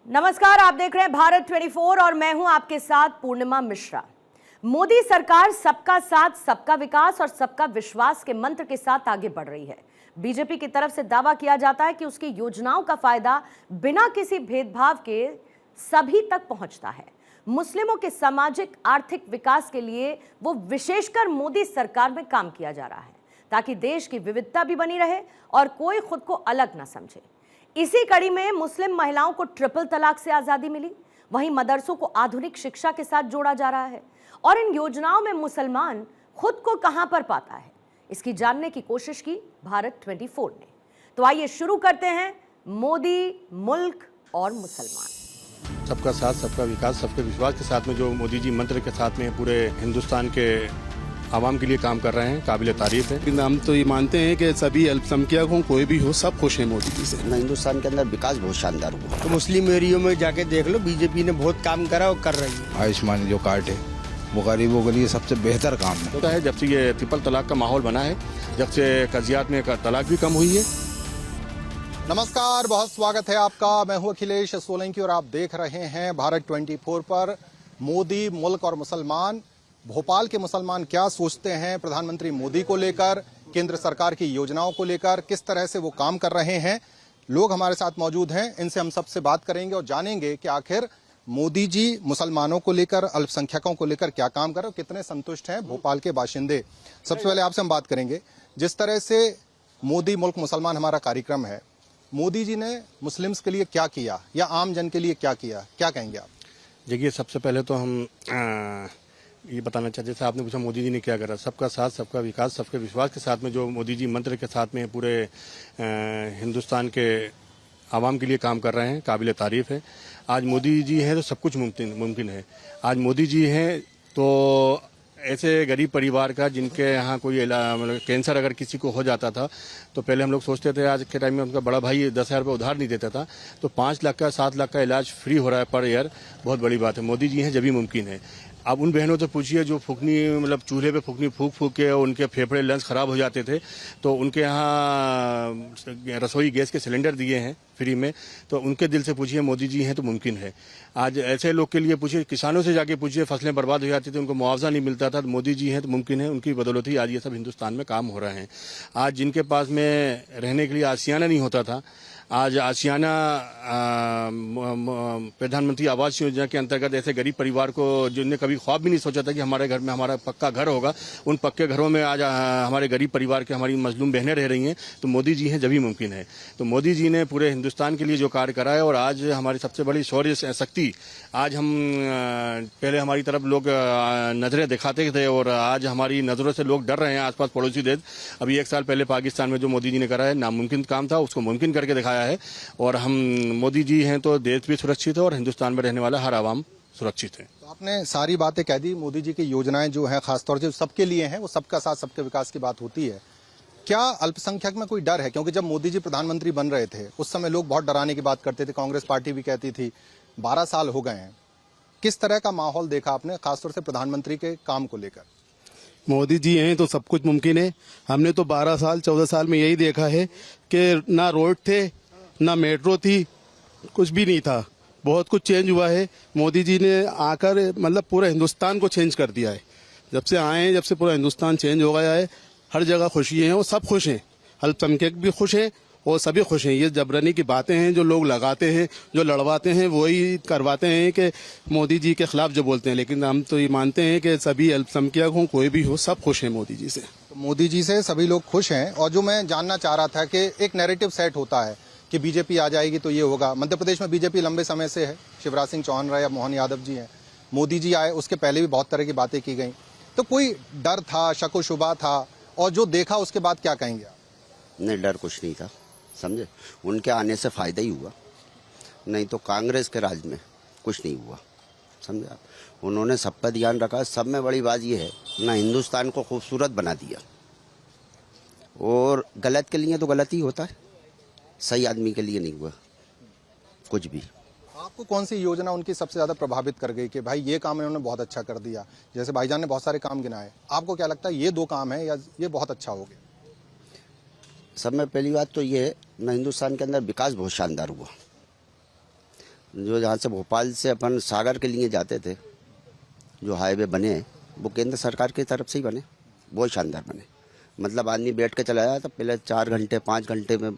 नमस्कार, आप देख रहे हैं भारत 24 और मैं हूं आपके साथ पूर्णिमा मिश्रा। मोदी सरकार सबका साथ, सबका विकास और सबका विश्वास के मंत्र के साथ आगे बढ़ रही है। बीजेपी की तरफ से दावा किया जाता है कि उसकी योजनाओं का फायदा बिना किसी भेदभाव के सभी तक पहुंचता है। मुस्लिमों के सामाजिक आर्थिक विकास के लिए वो विशेषकर मोदी सरकार में काम किया जा रहा है ताकि देश की विविधता भी बनी रहे और कोई खुद को अलग ना समझे। इसी कड़ी में मुस्लिम महिलाओं को ट्रिपल तलाक से आजादी मिली, वहीं मदरसों को आधुनिक शिक्षा के साथ जोड़ा जा रहा है। और इन योजनाओं में मुसलमान खुद को कहां पर पाता है, इसकी जानने की कोशिश की भारत 24 ने। तो आइए शुरू करते हैं मोदी, मुल्क और मुसलमान। सबका साथ, सबका विकास, सबके विश्वास के साथ में जो मोदी जी मंत्र के साथ में पूरे हिंदुस्तान के आवाम के लिए काम कर रहे हैं, काबिल तारीफ है। हम तो ये मानते हैं कि सभी अल्पसंख्यक हो, कोई भी हो, सब खुश हैं मोदी जी से। हिंदुस्तान के अंदर विकास बहुत शानदार हुआ। तो मुस्लिम एरिया में जाके देख लो, बीजेपी ने बहुत काम करा और कर रही है। आयुष्मान जो कार्ड है वो गरीबों के लिए सबसे बेहतर काम है। होता है जब से ये ट्रिपल तलाक का माहौल बना है, जब से कजियात में तलाक भी कम हुई है। नमस्कार, बहुत स्वागत है आपका। मैं हूं अखिलेश सोलंकी और आप देख रहे हैं भारत 24 पर मोदी, मुल्क और मुसलमान। भोपाल के मुसलमान क्या सोचते हैं प्रधानमंत्री मोदी को लेकर, केंद्र सरकार की योजनाओं को लेकर, किस तरह से वो काम कर रहे हैं। लोग हमारे साथ मौजूद हैं, इनसे हम सबसे बात करेंगे और जानेंगे कि आखिर मोदी जी मुसलमानों को लेकर, अल्पसंख्यकों को लेकर क्या काम कर रहे हैं, कितने संतुष्ट हैं भोपाल के बाशिंदे। सबसे पहले आपसे हम बात करेंगे, जिस तरह से मोदी, मुल्क, मुसलमान हमारा कार्यक्रम है, मोदी जी ने मुस्लिम्स के लिए क्या किया या आम जन के लिए क्या किया, क्या कहेंगे आप? देखिए, सबसे पहले तो हम ये बताना चाहते, जैसे आपने पूछा मोदी जी ने क्या करा। सबका साथ, सबका विकास, सबके विश्वास के साथ में जो मोदी जी मंत्र के साथ में पूरे हिंदुस्तान के आवाम के लिए काम कर रहे हैं, काबिल तारीफ है। आज मोदी जी हैं तो सब कुछ मुमकिन है। आज मोदी जी हैं तो ऐसे गरीब परिवार का जिनके यहाँ कोई मतलब कैंसर अगर किसी को हो जाता था तो पहले हम लोग सोचते थे, आज के टाइम में उनका बड़ा भाई 10,000 रुपये उधार नहीं देता था, तो 5 लाख का 7 लाख का इलाज फ्री हो रहा है पर ईयर। बहुत बड़ी बात है। मोदी जी हैं जब भी मुमकिन है। अब उन बहनों से पूछिए जो फूकनी, मतलब चूल्हे पे फूकनी फूक के उनके फेफड़े, लंग्स खराब हो जाते थे, तो उनके यहाँ रसोई गैस के सिलेंडर दिए हैं फ्री में, तो उनके दिल से पूछिए मोदी जी हैं तो मुमकिन है। आज ऐसे लोग के लिए पूछिए, किसानों से जाके पूछिए, फसलें बर्बाद हो जाती थी, उनको मुआवजा नहीं मिलता था, तो मोदी जी हैं तो मुमकिन है। उनकी बदौलत ही आज ये सब हिंदुस्तान में काम हो रहे हैं। आज जिनके पास में रहने के लिए आशियाना नहीं होता था, आज आशियाना प्रधानमंत्री आवास योजना के अंतर्गत ऐसे गरीब परिवार को जिन्होंने कभी ख्वाब भी नहीं सोचा था कि हमारे घर में हमारा पक्का घर होगा, उन पक्के घरों में आज हमारे गरीब परिवार के हमारी मजलूम बहनें रह रही हैं, तो मोदी जी हैं जब भी मुमकिन है। तो मोदी जी ने पूरे हिंदुस्तान के लिए जो कार्य करा है, और आज हमारी सबसे बड़ी शौर्य शक्ति, आज हम पहले हमारी तरफ लोग नजरें दिखाते थे और आज हमारी नजरों से लोग डर रहे हैं, आसपास पड़ोसी देश। अभी 1 साल पहले पाकिस्तान में जो मोदी जी ने करा है, नामुमकिन काम था, उसको मुमकिन करके दिखाया है। और हम मोदी जी हैं तो देश भी सुरक्षित है और हिंदुस्तान में रहने वाला हर आवाम सुरक्षित है। तो आपने सारी बातें कह दी। मोदी जी की योजनाएं जो हैं खासतौर से सबके लिए हैं, वो सबका साथ, सबके विकास की बात होती है। क्या अल्पसंख्यक में कोई डर है? क्योंकि जब मोदी जी प्रधानमंत्री बन रहे थे उस समय लोग बहुत डराने की बात करते थे, कांग्रेस पार्टी भी कहती थी। 12 साल हो गए हैं, किस तरह का माहौल देखा आपने खासतौर से प्रधानमंत्री के काम को लेकर? मोदी जी हैं तो सब कुछ मुमकिन है। हमने तो 12 साल 14 साल में यही देखा है कि ना रोड थे, ना मेट्रो थी, कुछ भी नहीं था। बहुत कुछ चेंज हुआ है। मोदी जी ने आकर मतलब पूरे हिंदुस्तान को चेंज कर दिया है। जब से आए हैं, जब से पूरा हिंदुस्तान चेंज हो गया है। हर जगह खुशी है और सब खुश हैं, अल्पसंख्यक भी खुश हैं और सभी खुश हैं। ये जबरनी की बातें हैं जो लोग लगाते हैं, जो लड़वाते हैं, वही करवाते हैं कि मोदी जी के खिलाफ जो बोलते हैं। लेकिन हम तो ये मानते हैं कि सभी अल्पसंख्यक हो, कोई भी हो, सब खुश हैं मोदी जी से। तो मोदी जी से सभी लोग खुश हैं। और जो मैं जानना चाह रहा था कि एक नैरेटिव सेट होता है कि बीजेपी आ जाएगी तो ये होगा। मध्य प्रदेश में बीजेपी लंबे समय से है, शिवराज सिंह चौहान रहे या मोहन यादव जी हैं। मोदी जी आए उसके पहले भी बहुत तरह की बातें की गई, तो कोई डर था, शक व शुबा था, और जो देखा उसके बाद क्या कहेंगे आप? नहीं, डर कुछ नहीं था, समझे। उनके आने से फायदा ही हुआ, नहीं तो कांग्रेस के राज में कुछ नहीं हुआ, समझे आप। उन्होंने सबका ध्यान रखा। सब में बड़ी बात ये है ना, हिंदुस्तान को खूबसूरत बना दिया। और गलत के लिए तो गलत ही होता है, सही आदमी के लिए नहीं हुआ कुछ भी। आपको कौन सी योजना उनकी सबसे ज्यादा प्रभावित कर गई कि भाई ये काम इन्होंने बहुत अच्छा कर दिया? जैसे भाईजान ने बहुत सारे काम गिनाए, आपको क्या लगता है ये 2 काम है या ये बहुत अच्छा हो गया? सब में पहली बात तो ये है ना, हिंदुस्तान के अंदर विकास बहुत शानदार हुआ। जो जहाँ से भोपाल से अपन सागर के लिए जाते थे, जो हाईवे बने वो केंद्र सरकार की तरफ से ही बने, बहुत शानदार बने। मतलब आदमी बैठ के चला जाता, पहले 4 घंटे 5 घंटे में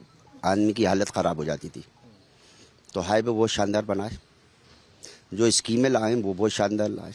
आदमी की हालत ख़राब हो जाती थी। तो हाईवे बहुत शानदार बना है। जो स्कीमें लाए वो बहुत शानदार लाए।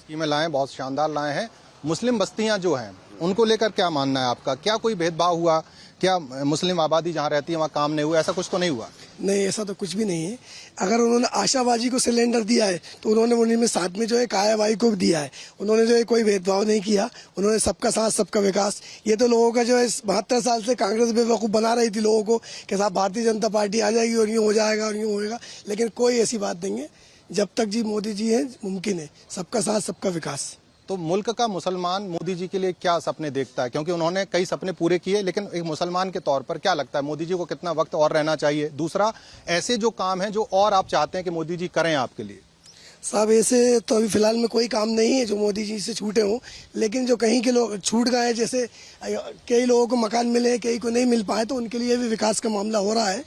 स्कीमें लाए बहुत शानदार लाए हैं। मुस्लिम बस्तियां जो हैं उनको लेकर क्या मानना है आपका? क्या कोई भेदभाव हुआ? क्या मुस्लिम आबादी जहां रहती है वहां काम नहीं हुआ? ऐसा कुछ तो नहीं हुआ? नहीं, ऐसा तो कुछ भी नहीं है। अगर उन्होंने आशाबाजी को सिलेंडर दिया है तो उन्होंने उन्हीं में साथ में जो है कायाबाई को भी दिया है। उन्होंने जो है कोई भेदभाव नहीं किया। उन्होंने सबका साथ सबका विकास। ये तो लोगों का जो है 72 साल से कांग्रेस बेवकूफ़ बना रही थी लोगों को कि साहब भारतीय जनता पार्टी आ जाएगी और यूँ हो जाएगा और यूँ होएगा, लेकिन कोई ऐसी बात नहीं है। जब तक जी मोदी जी हैं मुमकिन है सबका साथ सबका विकास। तो मुल्क का मुसलमान मोदी जी के लिए क्या सपने देखता है? क्योंकि उन्होंने कई सपने पूरे किए, लेकिन एक मुसलमान के तौर पर क्या लगता है मोदी जी को कितना वक्त और रहना चाहिए? दूसरा, ऐसे जो काम है जो और आप चाहते हैं कि मोदी जी करें आपके लिए? साहब ऐसे तो अभी फिलहाल में कोई काम नहीं है जो मोदी जी से छूटे हों, लेकिन जो कहीं के लोग छूट गए हैं, जैसे कई लोगों को मकान मिले कई को नहीं मिल पाए, तो उनके लिए भी विकास का मामला हो रहा है।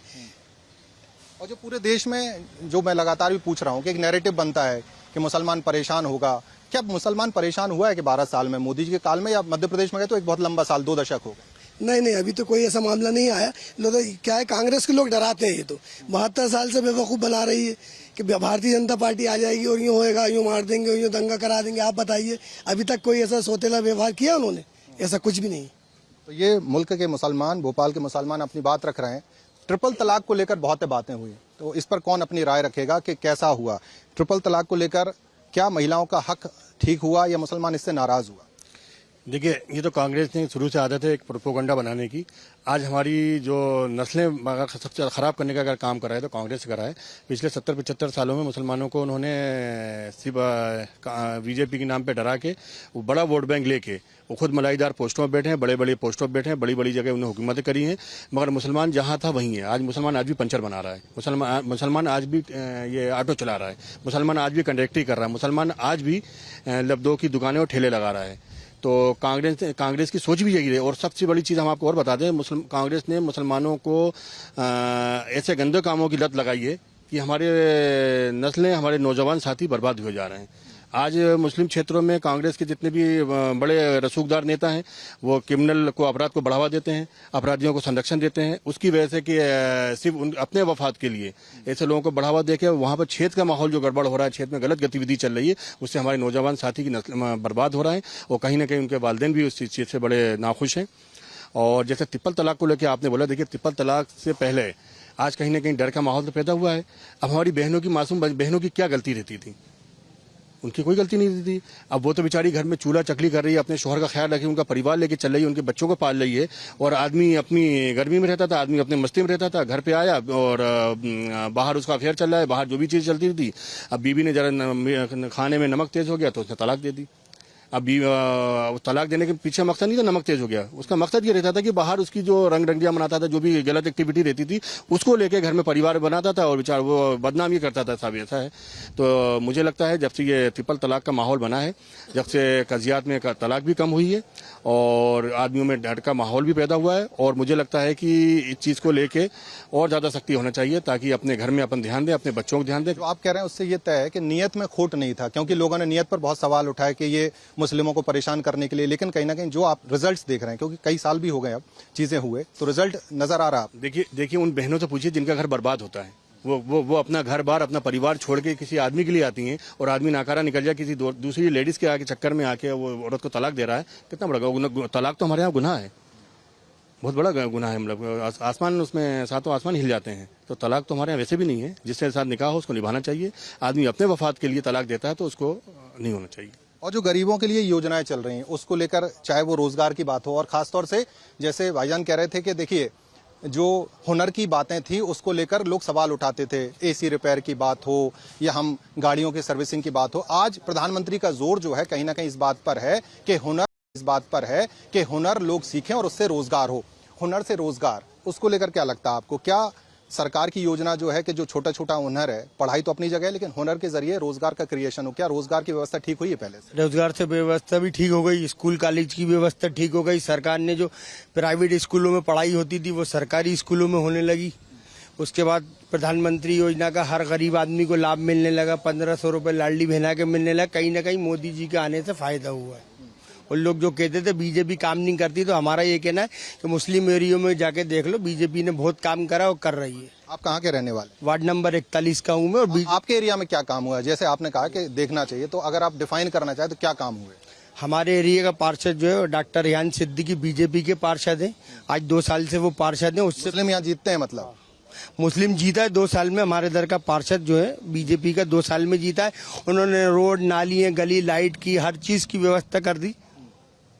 और जो पूरे देश में जो मैं लगातार भी पूछ रहा हूँ कि एक नैरेटिव बनता है कि मुसलमान परेशान होगा, क्या मुसलमान परेशान हुआ है कि 12 साल में मोदी जी के काल में, या मध्य प्रदेश में गए तो एक बहुत लंबा साल 2 दशक हो गए? नहीं नहीं, अभी तो कोई ऐसा मामला नहीं आया। लोग क्या है, कांग्रेस के लोग डराते हैं। ये तो 72 साल से बेवकूफ़ बना रही है कि भारतीय जनता पार्टी आ जाएगी और यूँ होएगा, यूँ मार देंगे, यूँ दंगा करा देंगे। आप बताइए, अभी तक कोई ऐसा सोतेला व्यवहार किया उन्होंने? ऐसा कुछ भी नहीं। तो ये मुल्क के मुसलमान, भोपाल के मुसलमान अपनी बात रख रहे हैं। ट्रिपल तलाक को लेकर बहुत बातें हुई, तो इस पर कौन अपनी राय रखेगा कि कैसा हुआ? ट्रिपल तलाक को लेकर क्या महिलाओं का हक ठीक हुआ या मुसलमान इससे नाराज हुआ? देखिए, ये तो कांग्रेस ने शुरू से आदत है एक प्रोपोगंडा बनाने की। आज हमारी जो नस्लें अगर सबसे ख़राब करने का अगर काम कर रहा है तो कांग्रेस करा है। पिछले 70-75 सालों में मुसलमानों को उन्होंने सिर्फ बीजेपी के नाम पे डरा के वो बड़ा वोट बैंक लेके वो खुद मलाईदार पोस्टों पर बैठे हैं, बड़े बड़े पोस्टों पर बैठे हैं, बड़ी बड़ी जगह उन्होंने हुकूमतें करी हैं, मगर मुसलमान जहाँ था वहीं है। आज मुसलमान आज भी पंचर बना रहा है, मुसलमान आज भी ये ऑटो चला रहा है, मुसलमान आज भी कंडक्टरी कर रहा है, मुसलमान आज भी लब्दों की दुकानें और ठेले लगा रहा है। तो कांग्रेस की सोच भी यही है। और सबसे बड़ी चीज़ हम आपको और बता दें, कांग्रेस ने मुसलमानों को ऐसे गंदे कामों की लत लगाई है कि हमारे नस्लें, हमारे नौजवान साथी बर्बाद हो जा रहे हैं। आज मुस्लिम क्षेत्रों में कांग्रेस के जितने भी बड़े रसूखदार नेता हैं वो क्रिमिनल को, अपराध को बढ़ावा देते हैं, अपराधियों को संरक्षण देते हैं, उसकी वजह से कि सिर्फ अपने वफाद के लिए ऐसे लोगों को बढ़ावा देके वहाँ पर क्षेत्र का माहौल जो गड़बड़ हो रहा है, क्षेत्र में गलत गतिविधि चल रही है, उससे हमारे नौजवान साथी की नस्ल बर्बाद हो रहा है। और कहीं ना कहीं उनके वालिदैन भी उस चीज़ से बड़े नाखुश हैं। और जैसे ट्रिपल तलाक को लेकर आपने बोला, देखिए ट्रिपल तलाक से पहले आज कहीं ना कहीं डर का माहौल तो पैदा हुआ है। अब हमारी बहनों की, मासूम बहनों की क्या गलती रहती थी? उनकी कोई गलती नहीं थी। अब वो तो बेचारी घर में चूल्हा चकली कर रही है, अपने शोहर का ख्याल रखी, उनका परिवार लेके चल रही है, उनके बच्चों को पाल रही है। और आदमी अपनी गर्मी में रहता था, आदमी अपने मस्ती में रहता था, घर पे आया और बाहर उसका अफेयर चल रहा है, बाहर जो भी चीज़ चलती थी। अब बीवी ने जरा खाने में नमक तेज हो गया तो उसने तलाक दे दी। अब तलाक देने के पीछे मकसद नहीं था नमक तेज हो गया, उसका मकसद ये रहता था कि बाहर उसकी जो रंग रंगियां मनाता था, जो भी गलत एक्टिविटी रहती थी उसको लेके घर में परिवार बनाता था और बेचारा वो बदनामी करता था। सब ऐसा है। तो मुझे लगता है जब से ये ट्रिपल तलाक का माहौल बना है, जब से कजियात में तलाक भी कम हुई है और आदमियों में डर का माहौल भी पैदा हुआ है, और मुझे लगता है कि इस चीज़ को लेके और ज़्यादा सख्ती होना चाहिए ताकि अपने घर में अपन ध्यान दें, अपने बच्चों को ध्यान दें। जो आप कह रहे हैं उससे ये तय है कि नीयत में खोट नहीं था, क्योंकि लोगों ने नीयत पर बहुत सवाल उठाए कि ये मुस्लिमों को परेशान करने के लिए, लेकिन कहीं ना कहीं जो आप रिजल्ट्स देख रहे हैं, क्योंकि कई साल भी हो गए अब चीजें हुए, तो रिजल्ट नजर आ रहा है। देखिए उन बहनों से पूछिए जिनका घर बर्बाद होता है, वो अपना घर बार, अपना परिवार छोड़ के किसी आदमी के लिए आती हैं और आदमी नाकारा निकल जाए किसी दूसरी लेडीज के आके चक्कर में आके वो औरत को तलाक दे रहा है। कितना बड़ा तलाक तो हमारे यहाँ गुनाह है, बहुत बड़ा गुनाह है। मतलब आसमान, उसमें सातों आसमान हिल जाते हैं। तो तलाक तो हमारे यहाँ वैसे भी नहीं है। जिसके साथ निकाह हो उसको निभाना चाहिए। आदमी अपने वफात के लिए तलाक देता है तो उसको नहीं होना चाहिए। और जो गरीबों के लिए योजनाएं चल रही हैं उसको लेकर, चाहे वो रोजगार की बात हो, और खासतौर से जैसे भाईजान कह रहे थे कि देखिए जो हुनर की बातें थी उसको लेकर लोग सवाल उठाते थे, एसी रिपेयर की बात हो या हम गाड़ियों की सर्विसिंग की बात हो। आज प्रधानमंत्री का जोर जो है कहीं ना कहीं इस बात पर है कि हुनर लोग सीखें और उससे रोजगार हो। हुनर से रोजगार, उसको लेकर क्या लगता है आपको? क्या सरकार की योजना जो है कि जो छोटा छोटा हुनर है, पढ़ाई तो अपनी जगह है, लेकिन हुनर के जरिए रोजगार का क्रिएशन हो, क्या रोजगार की व्यवस्था ठीक हुई है पहले से? रोजगार से व्यवस्था भी ठीक हो गई, स्कूल कॉलेज की व्यवस्था ठीक हो गई। सरकार ने जो प्राइवेट स्कूलों में पढ़ाई होती थी वो सरकारी स्कूलों में होने लगी। उसके बाद प्रधानमंत्री योजना का हर गरीब आदमी को लाभ मिलने लगा, 1500 रुपये लाडली बहना के मिलने लगा। कहीं ना कहीं मोदी जी के आने से फायदा हुआ है। और लोग जो कहते थे बीजेपी काम नहीं करती, तो हमारा ये कहना है कि मुस्लिम एरियो में जाके देख लो, बीजेपी ने बहुत काम करा और कर रही है। आप कहाँ के रहने वाले? वार्ड नंबर 41 का हूँ मैं। और आपके एरिया में क्या काम हुआ है? जैसे आपने कहा कि देखना चाहिए, तो अगर आप डिफाइन करना चाहें तो क्या काम हुए? हमारे एरिया का पार्षद जो है डॉक्टर रेहान सिद्दीकी बीजेपी के पार्षद हैं। आज 2 साल से वो पार्षद हैं। उससे मुस्लिम यहाँ जीतते हैं मतलब? मुस्लिम जीता है 2 साल में। हमारे इधर का पार्षद जो है बीजेपी का 2 साल में जीता है। उन्होंने रोड, नाली, गली, लाइट की हर चीज की व्यवस्था कर दी।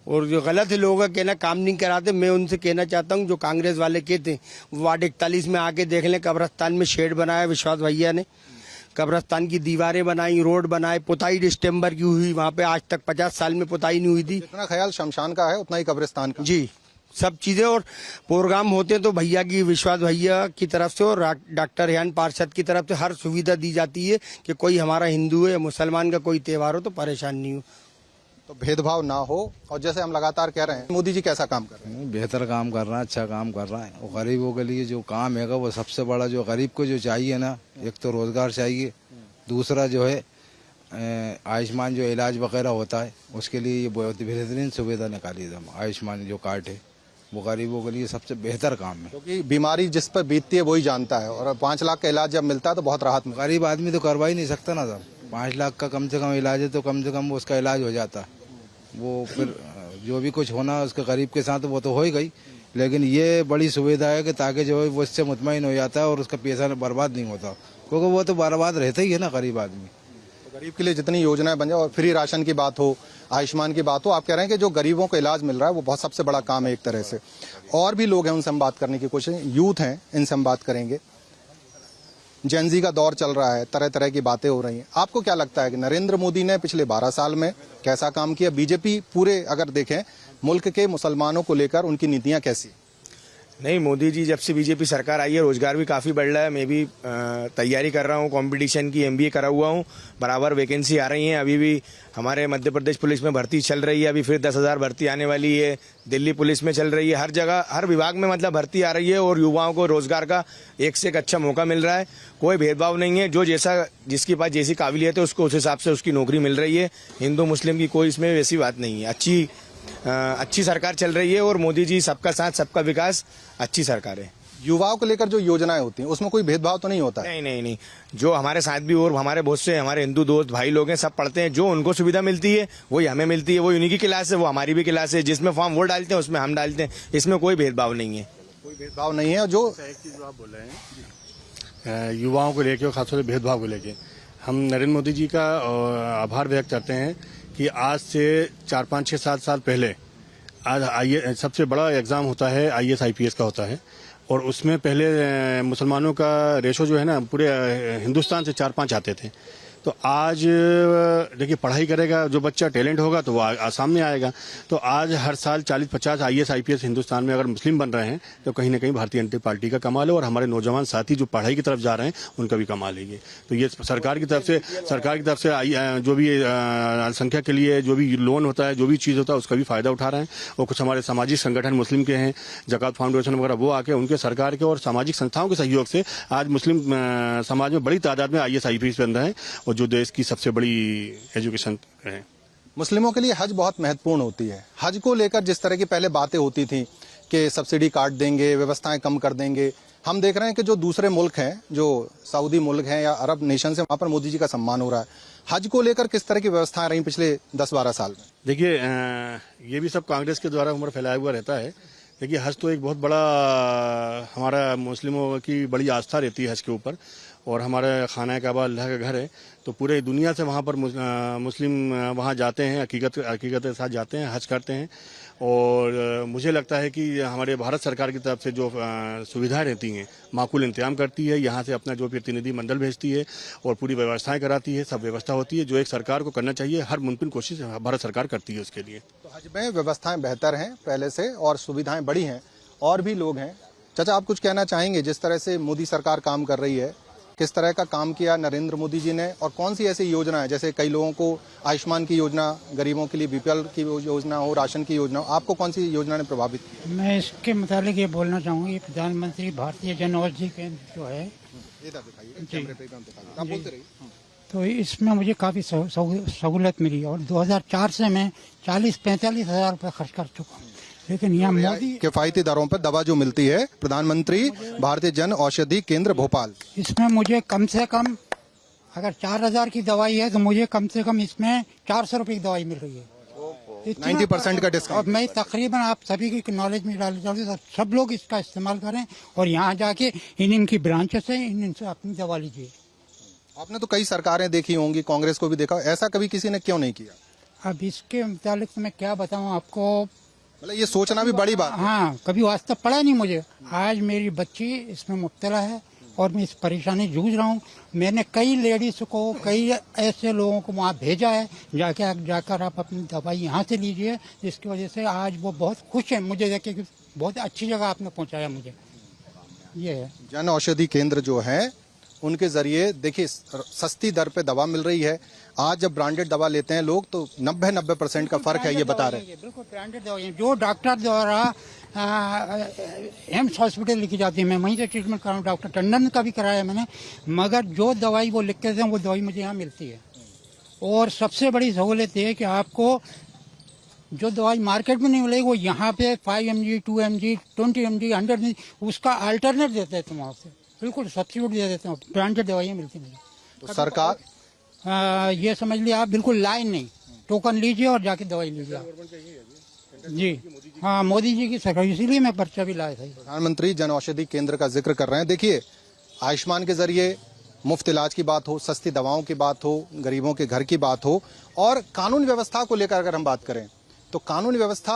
और जो गलत है लोगों का कहना काम नहीं कराते, मैं उनसे कहना चाहता हूँ जो कांग्रेस वाले कहते हैं, वार्ड 41 में आके देख लें। कब्रस्तान में शेड बनाया विश्वास भैया ने, कब्रस्तान की दीवारें बनाई, रोड बनाए, पुताई डिस्टेम्बर की हुई। वहाँ पे आज तक 50 साल में पुताई नहीं हुई थी। जितना ख्याल शमशान का है उतना ही कब्रिस्तान का। जी, सब चीजें। और प्रोग्राम होते तो भैया की, विश्वास भैया की तरफ से और डॉक्टर रेहान पार्षद की तरफ से हर सुविधा दी जाती है कि कोई हमारा हिंदू है या मुसलमान का कोई त्यौहार हो तो परेशान नहीं हो, तो भेदभाव ना हो। और जैसे हम लगातार कह रहे हैं, मोदी जी कैसा काम कर रहे हैं? बेहतर काम कर रहा है, अच्छा काम कर रहा है। और गरीबों के लिए जो काम है वो सबसे बड़ा, जो गरीब को जो चाहिए ना, एक तो रोजगार चाहिए, दूसरा जो है आयुष्मान जो इलाज वगैरह होता है उसके लिए ये बहुत बेहतरीन सुविधा निकाली है। आयुष्मान जो कार्ड है वो गरीबों के लिए सबसे बेहतर काम है, क्योंकि बीमारी जिस पर बीतती है वही जानता है। और 5 लाख का इलाज जब मिलता है तो बहुत राहत मिलती है। गरीब आदमी तो करवा ही नहीं सकता ना साहब। 5 लाख का कम से कम इलाज है तो कम से कम उसका इलाज हो जाता। वो फिर जो भी कुछ होना उसके गरीब के साथ वो तो हो ही गई, लेकिन ये बड़ी सुविधा है कि ताकि जो है वो इससे मुतमईन हो जाता है और उसका पैसा बर्बाद नहीं होता, क्योंकि वो तो बर्बाद रहता ही है ना गरीब आदमी। तो गरीब के लिए जितनी योजनाएं बन जाए, और फ्री राशन की बात हो, आयुष्मान की बात हो, आप कह रहे हैं कि जो गरीबों को इलाज मिल रहा है वो बहुत सबसे बड़ा काम है एक तरह से। और भी लोग हैं, उनसे हम बात करने की कोशिश, यूथ हैं, इनसे हम बात करेंगे। जेनजी का दौर चल रहा है, तरह तरह की बातें हो रही हैं। आपको क्या लगता है कि नरेंद्र मोदी ने पिछले 12 साल में कैसा काम किया? बीजेपी पूरे अगर देखें मुल्क के मुसलमानों को लेकर उनकी नीतियां कैसी? नहीं, मोदी जी जब से बीजेपी सरकार आई है रोजगार भी काफ़ी बढ़ रहा है। मैं भी तैयारी कर रहा हूँ कंपटीशन की, MBA करा हुआ हूँ। बराबर वैकेंसी आ रही हैं। अभी भी हमारे मध्य प्रदेश पुलिस में भर्ती चल रही है, अभी फिर 10,000 भर्ती आने वाली है। दिल्ली पुलिस में चल रही है। हर जगह, हर विभाग में मतलब भर्ती आ रही है और युवाओं को रोजगार का एक से एक अच्छा मौका मिल रहा है। कोई भेदभाव नहीं है। जो जैसा, जिसके पास जैसी काबिलियत है उसको उस हिसाब से उसकी नौकरी मिल रही है। हिंदू मुस्लिम की कोई इसमें वैसी बात नहीं है। अच्छी सरकार चल रही है और मोदी जी सबका साथ सबका विकास, अच्छी सरकार है। युवाओं को लेकर जो योजनाएं होती हैं उसमें कोई भेदभाव तो नहीं होता है? नहीं। जो हमारे साथ भी और हमारे बहुत से हमारे हिंदू दोस्त भाई लोग हैं, सब पढ़ते हैं। जो उनको सुविधा मिलती है वही हमें मिलती है। वो उन्हीं की क्लास है, वो हमारी भी क्लास है। जिसमें फॉर्म वो डालते हैं उसमें हम डालते हैं। इसमें कोई भेदभाव नहीं है। कोई भेदभाव नहीं है। जो एक चीज आप बोल रहे हैं युवाओं को लेके और खासतौर से भेदभाव को लेके, हम नरेंद्र मोदी जी का आभार व्यक्त करते हैं कि आज से 4, 5, 6, 7 साल पहले आज सबसे बड़ा एग्जाम होता है IAS IPS का होता है, और उसमें पहले मुसलमानों का रेशो जो है ना पूरे हिंदुस्तान से 4-5 आते थे। तो आज देखिए, पढ़ाई करेगा जो बच्चा, टैलेंट होगा तो वो सामने आएगा। तो आज हर साल 40-50 IAS IPS हिंदुस्तान में अगर मुस्लिम बन रहे हैं तो कहीं ना कहीं भारतीय जनता पार्टी का कमाल है। और हमारे नौजवान साथी जो पढ़ाई की तरफ जा रहे हैं उनका भी कमाल है ये। तो ये सरकार की तरफ से जो भी अल्पसंख्यक के लिए जो भी लोन होता है, जो भी चीज़ होता है, उसका भी फायदा उठा रहे हैं। और कुछ हमारे सामाजिक संगठन मुस्लिम के हैं, ज़कात फाउंडेशन वगैरह, वो आके उनके सरकार के और सामाजिक संस्थाओं के सहयोग से आज मुस्लिम समाज में बड़ी तादाद में IAS IPS बन रहे हैं, और जो देश की सबसे बड़ी एजुकेशन है। मुस्लिमों के लिए हज बहुत महत्वपूर्ण होती है। हज को लेकर जिस तरह की पहले बातें होती थी कि सब्सिडी काट देंगे, व्यवस्थाएं कम कर देंगे, हम देख रहे हैं कि जो दूसरे मुल्क हैं, जो सऊदी मुल्क हैं या अरब नेशन से, वहां पर मोदी जी का सम्मान हो रहा है। हज को लेकर किस तरह की व्यवस्थाएं रही पिछले 10-12 साल में? देखिए, ये भी सब कांग्रेस के द्वारा उम्र फैलाया हुआ रहता है। देखिए, हज तो एक बहुत बड़ा हमारा मुस्लिमों की बड़ी आस्था रहती है हज के ऊपर, और हमारा खाना काबा अल्लाह का घर है। तो पूरे दुनिया से वहाँ पर मुस्लिम वहाँ जाते हैं, हकीकत के साथ जाते हैं, हज करते हैं। और मुझे लगता है कि हमारे भारत सरकार की तरफ से जो सुविधाएं रहती हैं, माकूल इंतजाम करती है, यहाँ से अपना जो प्रतिनिधि मंडल भेजती है और पूरी व्यवस्थाएं कराती है, सब व्यवस्था होती है जो एक सरकार को करना चाहिए। हर मुमकिन कोशिश भारत सरकार करती है उसके लिए। तो हज में व्यवस्थाएं बेहतर हैं पहले से और सुविधाएं बड़ी हैं। और भी लोग हैं। चाचा, आप कुछ कहना चाहेंगे? जिस तरह से मोदी सरकार काम कर रही है, किस तरह का काम किया नरेंद्र मोदी जी ने और कौन सी ऐसी योजना है, जैसे कई लोगों को आयुष्मान की योजना, गरीबों के लिए बीपीएल की योजना हो, राशन की योजना हो, आपको कौन सी योजना ने प्रभावित किया? मैं इसके मुताबिक ये बोलना चाहूँगा ये प्रधानमंत्री भारतीय जन औषधि केंद्र जो है आप बोलते रहिए। तो इसमें मुझे काफ़ी सहूलत मिली और 2004 से मैं 40-45 हज़ार रुपये खर्च कर चुका हूँ। लेकिन यहाँ मोदी किफायती दरों पर दवा जो मिलती है, प्रधानमंत्री भारतीय जन औषधि केंद्र भोपाल, इसमें मुझे कम से कम अगर 4000 की दवाई है तो मुझे कम से कम इसमें 400 रुपये की दवाई मिल रही है। 90% का डिस्काउंट। और मैं तकरीबन आप सभी की नॉलेज में डालना चाहूँगी तो सब लोग इसका इस्तेमाल करें और यहाँ जाके इनकी ब्रांचेस है इनसे अपनी दवा लीजिए। आपने तो कई सरकारें देखी होंगी, कांग्रेस को भी देखा, ऐसा कभी किसी ने क्यों नहीं किया? अब इसके मुताबिक तो मैं क्या बताऊँ आपको, मतलब ये सोचना भी बड़ी बात है। हाँ, कभी वास्ता पड़ा नहीं मुझे। आज मेरी बच्ची इसमें मुब्तला है और मैं इस परेशानी जूझ रहा हूँ। मैंने कई लेडीज को, कई ऐसे लोगों को वहाँ भेजा है, जाकर आप अपनी दवाई यहाँ से लीजिए, जिसकी वजह से आज वो बहुत खुश है मुझे देख के, बहुत अच्छी जगह आपने पहुँचाया मुझे। ये है जन औषधि केंद्र जो है उनके जरिए देखिए सस्ती दर पे दवा मिल रही है। आज जब ब्रांडेड दवा लेते हैं लोग तो 90% का फर्क है, ये बता रहे हैं। बिल्कुल ब्रांडेड दवाई जो डॉक्टर द्वारा एम्स हॉस्पिटल लिखी जाती है, मैं वहीं से ट्रीटमेंट करा हूँ। डॉक्टर टंडन का भी कराया मैंने, मगर जो दवाई वो लिख के देते हैं वो दवाई मुझे यहाँ मिलती है। और सबसे बड़ी सहूलियत ये है कि आपको जो दवाई मार्केट में नहीं मिलेगी वो यहाँ पे 5 mg, 2 mg, 20 mg, 100 mg उसका अल्टरनेट देते हैं तुम वहाँ से, बिल्कुल सब्सिट्यूट दे देते हैं। ब्रांडेड दवाइयाँ मिलती हैं। तो सरकार ये समझ लिया आप, बिल्कुल लाइन नहीं, टोकन लीजिए और जाके दवाई लीजिए जी। हाँ, मोदी जी की सरकार, इसीलिए मैं पर्चा भी लाया था। प्रधानमंत्री जन औषधि केंद्र का जिक्र कर रहे हैं। देखिए आयुष्मान के जरिए मुफ्त इलाज की बात हो, सस्ती दवाओं की बात हो, गरीबों के घर की बात हो, और कानून व्यवस्था को लेकर अगर हम बात करें तो कानून व्यवस्था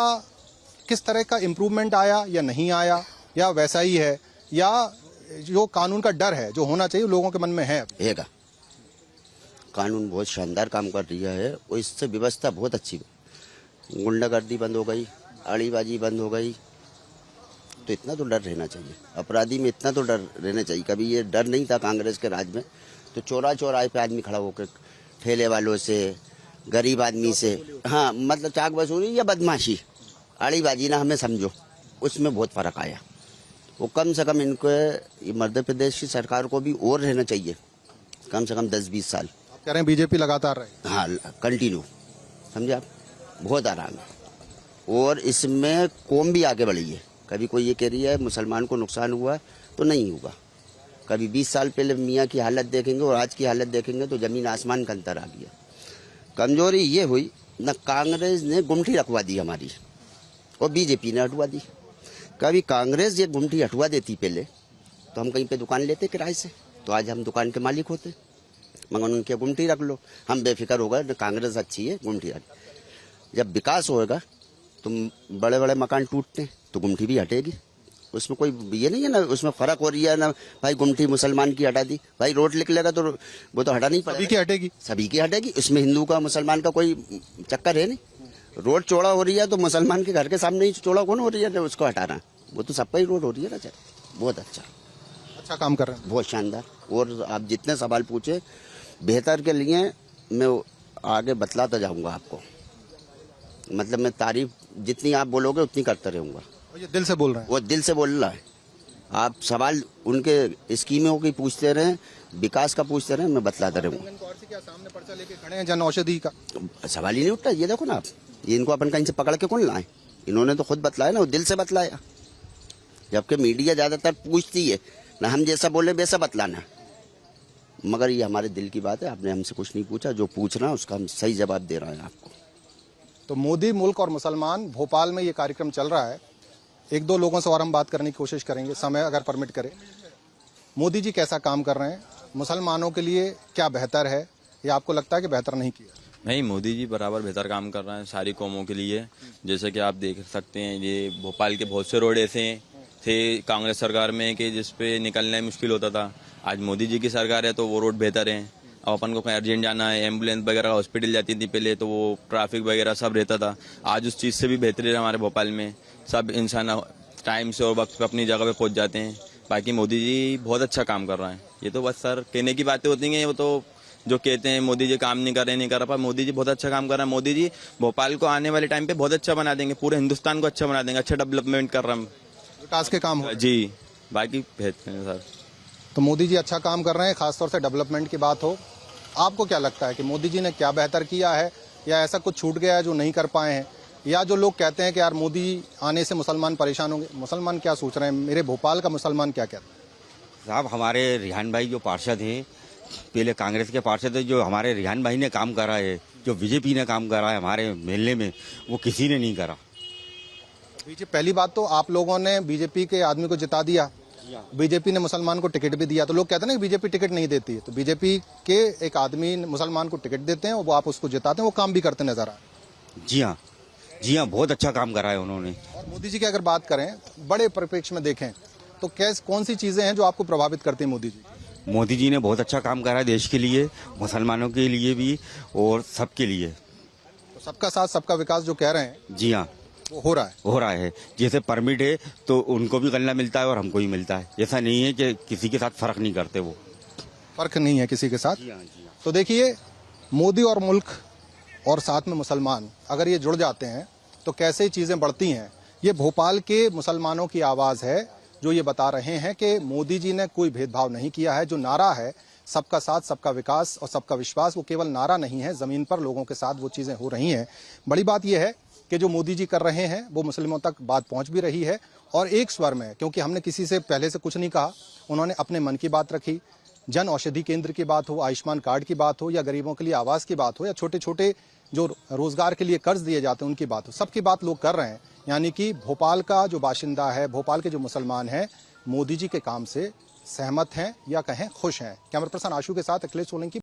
किस तरह का इम्प्रूवमेंट आया या नहीं आया, या वैसा ही है, या जो कानून का डर है जो होना चाहिए लोगों के मन में है? कानून बहुत शानदार काम कर रही है और इससे व्यवस्था बहुत अच्छी, गुंडागर्दी बंद हो गई, अड़ीबाजी बंद हो गई। तो इतना तो डर रहना चाहिए, अपराधी में इतना तो डर रहना चाहिए। कभी ये डर नहीं था कांग्रेस के राज में, तो चौराहे पे आदमी खड़ा होकर ठेले वालों से, गरीब आदमी से, हाँ मतलब चाक वसूली या बदमाशी, अड़ीबाजी ना हमें समझो, उसमें बहुत फर्क आया। वो कम से कम इनको मध्य प्रदेश की सरकार को भी और रहना चाहिए, कम से कम 10-20 साल। आप कह रहे हैं बीजेपी लगातार रहे? हाँ, कंटिन्यू, समझे आप, बहुत आराम है। और इसमें कौम भी आगे बढ़ी है। कभी कोई ये कह रही है मुसलमान को नुकसान हुआ, तो नहीं हुआ। कभी 20 साल पहले मियाँ की हालत देखेंगे और आज की हालत देखेंगे तो जमीन आसमान का अंतर आ गया। कमजोरी ये हुई न, कांग्रेस ने गुमठी रखवा दी हमारी और बीजेपी ने हटवा दी। कभी कांग्रेस ये गुमठी हटवा देती पहले तो हम कहीं पे दुकान लेते किराए से, तो आज हम दुकान के मालिक होते। मगर उनके गुमठी रख लो, हम बेफिक्र होगा, कांग्रेस अच्छी है, गुमठी हट। जब विकास होएगा तो बड़े बड़े मकान टूटते हैं तो गुमठी भी हटेगी, उसमें कोई ये नहीं है ना, उसमें फर्क हो रही है ना। भाई गुमठी मुसलमान की हटा दी, भाई रोड निकलेगा तो वो तो हटा नहीं पड़ेगा, सभी की हटेगी, सभी की हटेगी। इसमें हिंदू का मुसलमान का कोई चक्कर है नहीं। रोड चौड़ा हो रही है तो मुसलमान के घर के सामने ही चौड़ा कौन हो रही है उसको हटाना, वो तो सबका ही रोड हो रही है ना। चल बहुत अच्छा काम कर रहे हैं, बहुत शानदार। और आप जितने सवाल पूछे बेहतर के लिए मैं आगे बतलाता जाऊंगा आपको, मतलब मैं तारीफ जितनी आप बोलोगे उतनी करता रहूंगा। ये दिल से बोल रहे हैं? वो दिल से बोल रहा है। आप सवाल उनके स्कीमों की पूछते रहे, विकास का पूछते रहे, मैं बतलाता रहूंगा। सामने पर्चा लेके खड़े हैं जन औषधि का, सवाल ही नहीं उठता। ये देखो ना आप, ये इनको अपन कहीं से पकड़ के कौन लाए, इन्होंने तो खुद बतलाया ना, वो दिल से बतलाया। जबकि मीडिया ज्यादातर पूछती है ना, हम जैसा बोले वैसा बतलाना, मगर ये हमारे दिल की बात है। आपने हमसे कुछ नहीं पूछा, जो पूछना उसका हम सही जवाब दे रहे हैं आपको। तो मोदी, मुल्क और मुसलमान, भोपाल में ये कार्यक्रम चल रहा है। 1-2 लोगों से और हम बात करने की कोशिश करेंगे, समय अगर परमिट करे। मोदी जी कैसा काम कर रहे हैं, मुसलमानों के लिए क्या बेहतर है, या आपको लगता है कि बेहतर नहीं किया? नहीं, मोदी जी बराबर बेहतर काम कर रहे हैं सारी कौमों के लिए। जैसे कि आप देख सकते हैं, ये भोपाल के बहुत से रोड ऐसे थे कांग्रेस सरकार में कि जिसपे निकलना मुश्किल होता था। आज मोदी जी की सरकार है तो वो रोड बेहतर हैं। अब अपन को कहीं अर्जेंट जाना है, एम्बुलेंस वगैरह हॉस्पिटल जाती थी पहले तो वो ट्रैफिक वगैरह सब रहता था। आज उस चीज़ से भी बेहतरी है हमारे भोपाल में, सब इंसान टाइम से और वक्त पे अपनी जगह पे पहुंच जाते हैं। बाकी मोदी जी बहुत अच्छा काम कर रहे हैं। ये तो बस सर कहने की बातें होती हैं, वो तो जो कहते हैं मोदी जी काम नहीं कर रहे, पर मोदी जी बहुत अच्छा काम कर रहे हैं। मोदी जी भोपाल को आने वाले टाइम पे बहुत अच्छा बना देंगे, पूरे हिंदुस्तान को अच्छा बना देंगे, अच्छा डेवलपमेंट कर रहे हैं विकास के काम हो जी। बाकी बेहतर है सर। तो मोदी जी अच्छा काम कर रहे हैं, खासतौर से डेवलपमेंट की बात हो। आपको क्या लगता है कि मोदी जी ने क्या बेहतर किया है, या ऐसा कुछ छूट गया है जो नहीं कर पाए हैं, या जो लोग कहते हैं कि यार मोदी आने से मुसलमान परेशान होंगे, मुसलमान क्या सोच रहे हैं, मेरे भोपाल का मुसलमान क्या कहता है? साहब हमारे रिहान भाई जो पार्षद हैं, पहले कांग्रेस के पार्षद है, जो हमारे रिहान भाई ने काम करा है, जो बीजेपी ने काम करा है हमारे मेले में, वो किसी ने नहीं करा। पहली बात तो आप लोगों ने बीजेपी के आदमी को जिता दिया, बीजेपी ने मुसलमान को टिकट भी दिया। तो लोग कहते हैं ना कि बीजेपी टिकट नहीं देती है, तो बीजेपी के एक आदमी मुसलमान को टिकट देते हैं, वो आप उसको जिताते हैं, वो काम भी करते नजर आए। जी हाँ, बहुत अच्छा काम करा है उन्होंने। और मोदी जी की अगर बात करें बड़े परिप्रेक्ष्य में देखें तो कौन सी चीजें हैं जो आपको प्रभावित करती हैं मोदी जी? मोदी जी ने बहुत अच्छा काम करा है देश के लिए, मुसलमानों के लिए भी और सबके लिए। तो सबका साथ सबका विकास जो कह रहे हैं, जी हाँ, वो हो रहा है। जैसे परमिट है तो उनको भी गल्ला मिलता है और हमको भी मिलता है। ऐसा नहीं है कि किसी के साथ फर्क नहीं करते, वो फर्क नहीं है किसी के साथ। जी हाँ, जी हाँ। तो देखिए, मोदी और मुल्क और साथ में मुसलमान अगर ये जुड़ जाते हैं तो कैसे ही चीजें बढ़ती हैं। ये भोपाल के मुसलमानों की आवाज है जो ये बता रहे हैं कि मोदी जी ने कोई भेदभाव नहीं किया है। जो नारा है सबका साथ सबका विकास और सबका विश्वास, वो केवल नारा नहीं है, जमीन पर लोगों के साथ वो चीजें हो रही हैं। बड़ी बात यह है कि जो मोदी जी कर रहे हैं वो मुस्लिमों तक बात पहुंच भी रही है, और एक स्वर में, क्योंकि हमने किसी से पहले से कुछ नहीं कहा, उन्होंने अपने मन की बात रखी। जन औषधि केंद्र की बात हो, आयुष्मान कार्ड की बात हो, या गरीबों के लिए आवास की बात हो, या छोटे छोटे जो रोजगार के लिए कर्ज दिए जाते हैं उनकी बात हो, सबकी बात लोग कर रहे हैं। यानी कि भोपाल का जो बाशिंदा है, भोपाल के जो मुसलमान हैं, मोदी जी के काम से सहमत हैं या कहें खुश हैं। कैमरा पर्सन आशु के साथ अखिलेश सोलंकी।